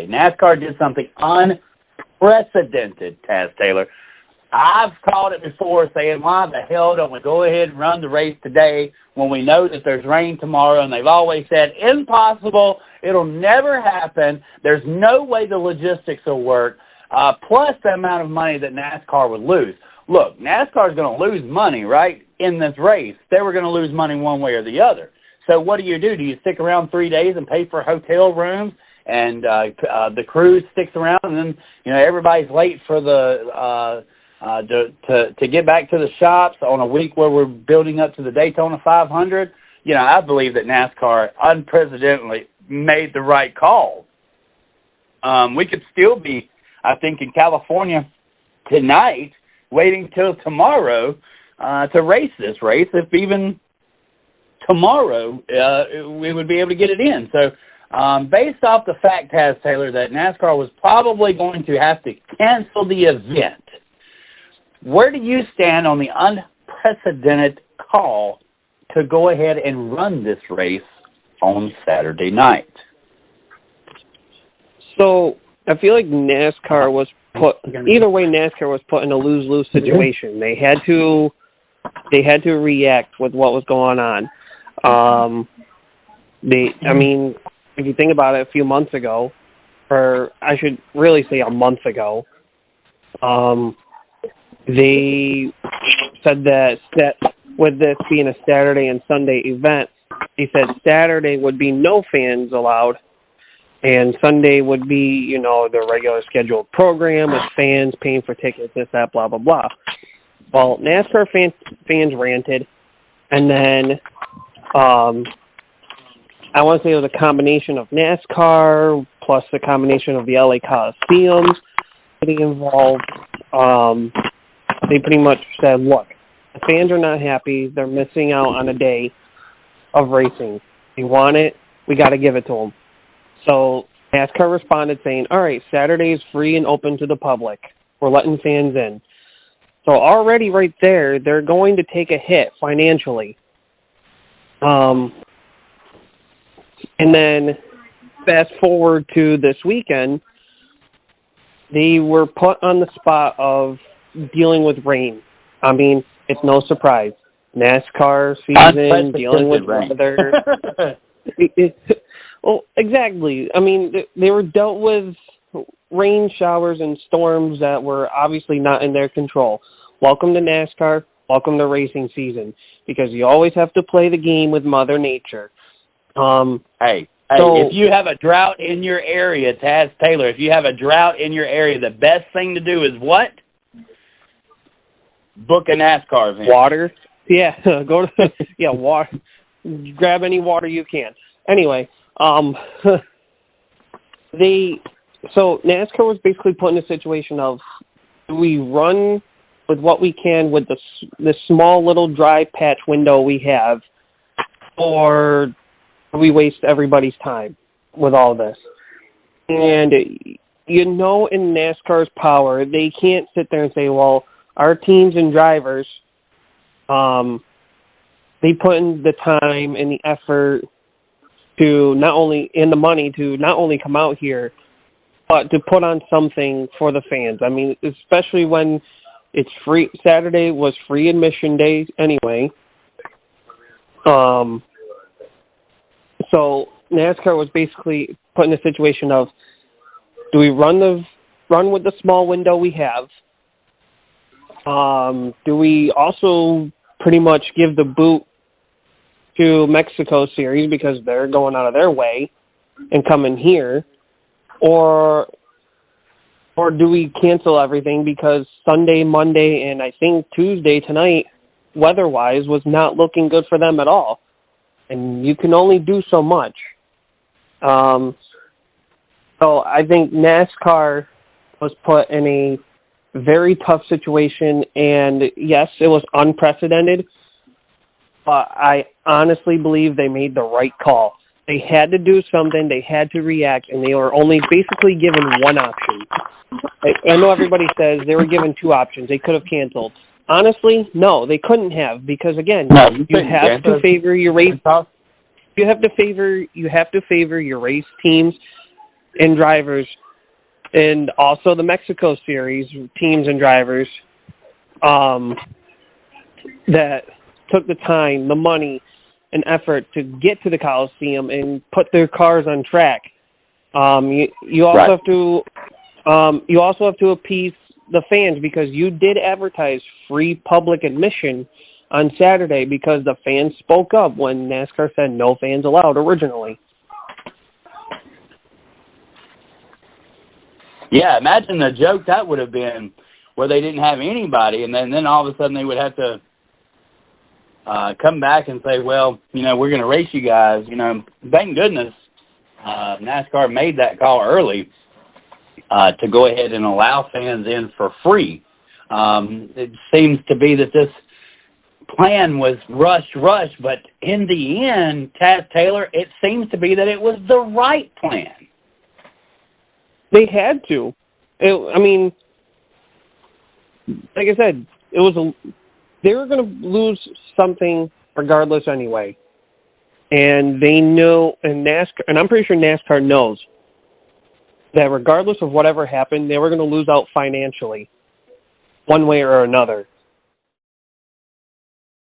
NASCAR did something unprecedented, Taz Taylor. I've called it before saying, why the hell don't we go ahead and run the race today when we know that there's rain tomorrow? And they've always said, impossible. It'll never happen. There's no way the logistics will work, plus the amount of money that NASCAR would lose. Look, NASCAR is going to lose money, right, in this race. They were going to lose money one way or the other. So what do? Do you stick around 3 days and pay for hotel rooms, and the crew sticks around, and then everybody's late for the to get back to the shops on a week where we're building up to the Daytona 500? I believe that NASCAR unprecedentedly made the right call. We could still be, I think, in California tonight, waiting till tomorrow to race this race, if even tomorrow we would be able to get it in. So based off the fact, Taz Taylor, that NASCAR was probably going to have to cancel the event, where do you stand on the unprecedented call to go ahead and run this race on Saturday night? So I feel like NASCAR was either way, NASCAR was put in a lose-lose situation. They had to react with what was going on. If you think about it, a few months ago, or I should really say a month ago, they said that with this being a Saturday and Sunday event, they said Saturday would be no fans allowed, and Sunday would be, the regular scheduled program with fans paying for tickets, this, that, blah, blah, blah. Well, NASCAR fans ranted, and then I want to say it was a combination of NASCAR plus the combination of the LA Coliseum getting involved. They pretty much said, look, the fans are not happy. They're missing out on a day of racing. They want it. We got to give it to them. So NASCAR responded saying, all right, Saturday is free and open to the public. We're letting fans in. So already right there, they're going to take a hit financially. And then fast forward to this weekend, they were put on the spot of dealing with rain. I mean, it's no surprise. NASCAR season, dealing with weather. Well, exactly. I mean, they were dealt with rain showers and storms that were obviously not in their control. Welcome to NASCAR. Welcome to racing season, because you always have to play the game with Mother Nature. Hey, if you have a drought in your area, Taz Taylor, if you have a drought in your area, the best thing to do is what? Book a NASCAR event. Water. Yeah, water. Grab any water you can. Anyway, so NASCAR was basically put in a situation of, do we run with what we can with the small little dry patch window we have, or do we waste everybody's time with all this? And in NASCAR's power, they can't sit there and say, well, our teams and drivers, they put in the time and the effort to not only, and the money to not only come out here, but to put on something for the fans. I mean, especially when it's free. Saturday was free admission day anyway. So NASCAR was basically put in a situation of, do we run with the small window we have? Do we also pretty much give the boot to Mexico Series because they're going out of their way and coming here? Or do we cancel everything because Sunday, Monday, and I think Tuesday tonight, weather-wise, was not looking good for them at all? And you can only do so much. So I think NASCAR was put in a very tough situation, and yes, it was unprecedented, but I honestly believe they made the right call. They had to do something, they had to react, and they were only basically given one option. I know everybody says they were given two options. They could have canceled. Honestly, no, they couldn't have, because again, you have to favor your race. You have to favor your race teams and drivers, and also the Mexico Series teams and drivers that took the time, the money, and effort to get to the Coliseum and put their cars on track. You also have to appease the fans, because you did advertise free public admission on Saturday because the fans spoke up when NASCAR said no fans allowed originally. Yeah, imagine the joke that would have been, where they didn't have anybody, and then all of a sudden they would have to come back and say, well, we're going to race you guys. Thank goodness NASCAR made that call early to go ahead and allow fans in for free. It seems to be that this plan was rushed, but in the end, Taz Taylor, it seems to be that it was the right plan. They had to. Like I said, they were going to lose something regardless anyway. And they know, and NASCAR, and I'm pretty sure NASCAR knows that regardless of whatever happened, they were going to lose out financially, one way or another.